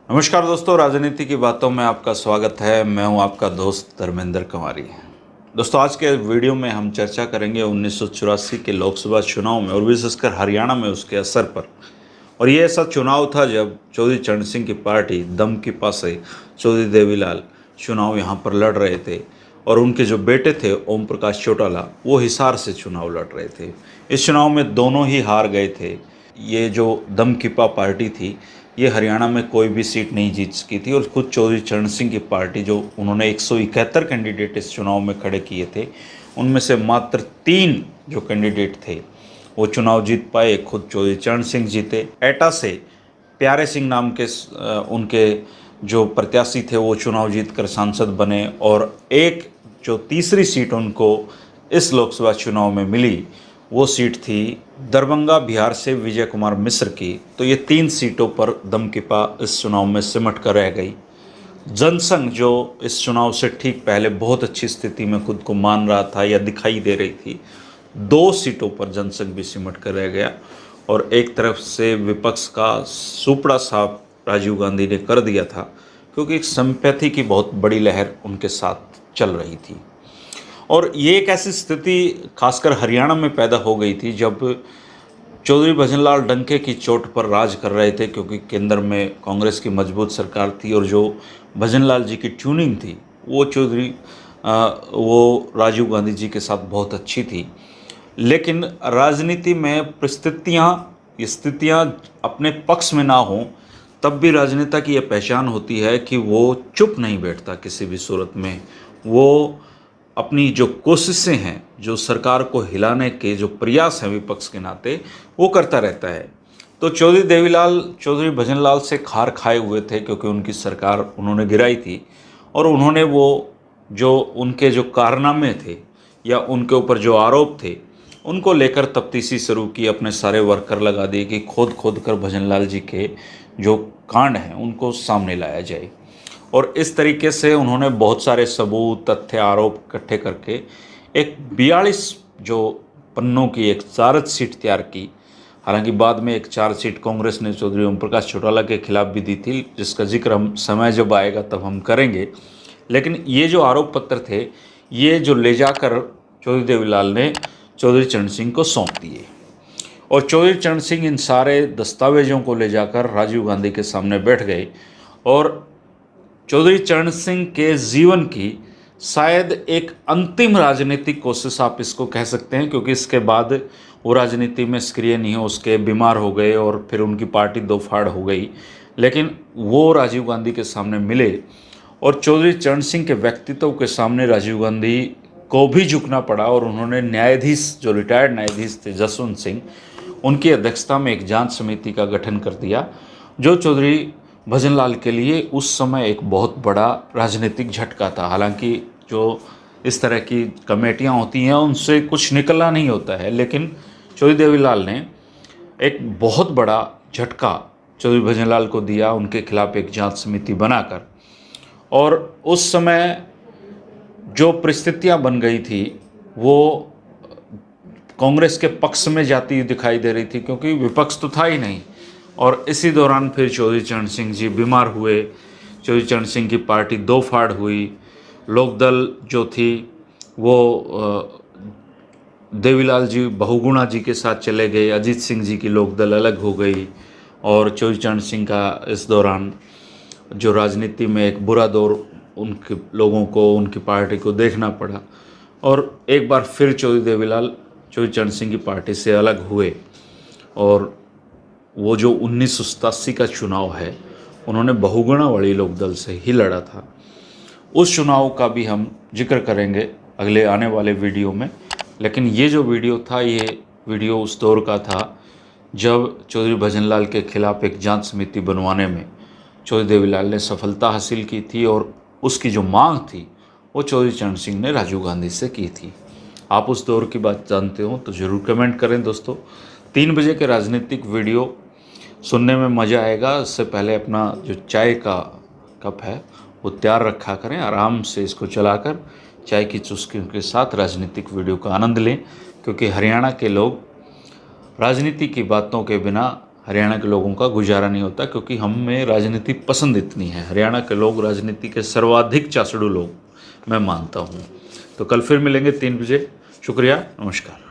नमस्कार दोस्तों, राजनीति की बातों में आपका स्वागत है। मैं हूं आपका दोस्त धर्मेंद्र कुमारी। दोस्तों, आज के वीडियो में हम चर्चा करेंगे 1984 के लोकसभा चुनाव में और विशेषकर हरियाणा में उसके असर पर। और ये ऐसा चुनाव था जब चौधरी चरण सिंह की पार्टी दम की पासे चौधरी देवीलाल चुनाव यहाँ पर लड़ रहे थे और उनके जो बेटे थे ओम प्रकाश चौटाला वो हिसार से चुनाव लड़ रहे थे। इस चुनाव में दोनों ही हार गए थे। ये जो दमकिपा पार्टी थी ये हरियाणा में कोई भी सीट नहीं जीत सकी थी और खुद चौधरी चरण सिंह की पार्टी जो उन्होंने 171 कैंडिडेट इस चुनाव में खड़े किए थे उनमें से मात्र 3 जो कैंडिडेट थे वो चुनाव जीत पाए। खुद चौधरी चरण सिंह जीते। एटा से प्यारे सिंह नाम के उनके जो प्रत्याशी थे वो चुनाव जीतकर सांसद बने और एक जो तीसरी सीट उनको इस लोकसभा चुनाव में मिली वो सीट थी दरभंगा बिहार से विजय कुमार मिश्र की। तो ये 3 सीटों पर दमकिपा इस चुनाव में सिमट कर रह गई। जनसंघ जो इस चुनाव से ठीक पहले बहुत अच्छी स्थिति में खुद को मान रहा था या दिखाई दे रही थी, 2 सीटों पर जनसंघ भी सिमट कर रह गया। और एक तरफ से विपक्ष का सुपड़ा साफ राजीव गांधी ने कर दिया था क्योंकि एक सिंपैथी की बहुत बड़ी लहर उनके साथ चल रही थी। और ये एक ऐसी स्थिति खासकर हरियाणा में पैदा हो गई थी जब चौधरी भजनलाल डंके की चोट पर राज कर रहे थे क्योंकि केंद्र में कांग्रेस की मजबूत सरकार थी और जो भजनलाल जी की ट्यूनिंग थी वो वो राजीव गांधी जी के साथ बहुत अच्छी थी। लेकिन राजनीति में स्थितियाँ अपने पक्ष में ना हों तब भी राजनेता की यह पहचान होती है कि वो चुप नहीं बैठता किसी भी सूरत में। वो अपनी जो कोशिशें हैं, जो सरकार को हिलाने के जो प्रयास हैं विपक्ष के नाते, वो करता रहता है। तो चौधरी भजनलाल से खार खाए हुए थे क्योंकि उनकी सरकार उन्होंने गिराई थी और उन्होंने वो जो उनके जो कारनामे थे या उनके ऊपर जो आरोप थे उनको लेकर तफ्तीशी शुरू की। अपने सारे वर्कर लगा दिए कि खोद कर भजनलाल जी के जो कांड हैं उनको सामने लाया जाए। और इस तरीके से उन्होंने बहुत सारे सबूत, तथ्य, आरोप इकट्ठे करके एक 42 जो पन्नों की एक चार्जशीट तैयार की। हालांकि बाद में एक चार्जशीट कांग्रेस ने चौधरी ओम प्रकाश चौटाला के खिलाफ भी दी थी, जिसका जिक्र हम समय जब आएगा तब हम करेंगे। लेकिन ये जो आरोप पत्र थे ये जो ले जाकर चौधरी देवीलाल ने चौधरी चरण सिंह को सौंप दिए और चौधरी चरण सिंह इन सारे दस्तावेजों को ले जाकर राजीव गांधी के सामने बैठ गए। और चौधरी चरण सिंह के जीवन की शायद एक अंतिम राजनीतिक कोशिश आप इसको कह सकते हैं क्योंकि इसके बाद वो राजनीति में सक्रिय नहीं हो, उसके बीमार हो गए और फिर उनकी पार्टी दो फाड़ हो गई। लेकिन वो राजीव गांधी के सामने मिले और चौधरी चरण सिंह के व्यक्तित्व के सामने राजीव गांधी को भी झुकना पड़ा और उन्होंने न्यायाधीश, जो रिटायर्ड न्यायाधीश थे जसवंत सिंह, उनकी अध्यक्षता में एक जांच समिति का गठन कर दिया जो चौधरी भजनलाल के लिए उस समय एक बहुत बड़ा राजनीतिक झटका था। हालांकि जो इस तरह की कमेटियां होती हैं उनसे कुछ निकलना नहीं होता है, लेकिन चौधरी देवीलाल ने एक बहुत बड़ा झटका चौधरी भजनलाल को दिया उनके खिलाफ एक जांच समिति बनाकर। और उस समय जो परिस्थितियां बन गई थी वो कांग्रेस के पक्ष में जाती हुई दिखाई दे रही थी क्योंकि विपक्ष तो था ही नहीं। और इसी दौरान फिर चौधरी चरण सिंह जी बीमार हुए, चौधरी चरण सिंह की पार्टी दो फाड़ हुई। लोकदल जो थी वो देवीलाल जी बहुगुणा जी के साथ चले गए, अजीत सिंह जी की लोकदल अलग हो गई और चौधरी चरण सिंह का इस दौरान जो राजनीति में एक बुरा दौर उनके लोगों को, उनकी पार्टी को देखना पड़ा। और एक बार फिर चौधरी देवीलाल चौधरी चरण सिंह की पार्टी से अलग हुए और वो जो 1987 का चुनाव है उन्होंने बहुगुणा वाली लोकदल से ही लड़ा था। उस चुनाव का भी हम जिक्र करेंगे अगले आने वाले वीडियो में। लेकिन ये जो वीडियो था ये वीडियो उस दौर का था जब चौधरी भजनलाल के खिलाफ एक जांच समिति बनवाने में चौधरी देवीलाल ने सफलता हासिल की थी और उसकी जो मांग थी वो चौधरी चरण सिंह ने राजीव गांधी से की थी। आप उस दौर की बात जानते हो तो ज़रूर कमेंट करें दोस्तों। 3 बजे के राजनीतिक वीडियो सुनने में मज़ा आएगा। इससे पहले अपना जो चाय का कप है वो तैयार रखा करें, आराम से इसको चलाकर चाय की चुस्कियों के साथ राजनीतिक वीडियो का आनंद लें क्योंकि हरियाणा के लोग राजनीति की बातों के बिना हरियाणा के लोगों का गुजारा नहीं होता, क्योंकि हम में राजनीति पसंद इतनी है। हरियाणा के लोग राजनीति के सर्वाधिक चासड़ू लोग मैं मानता हूँ। तो कल फिर मिलेंगे 3 बजे। शुक्रिया, नमस्कार।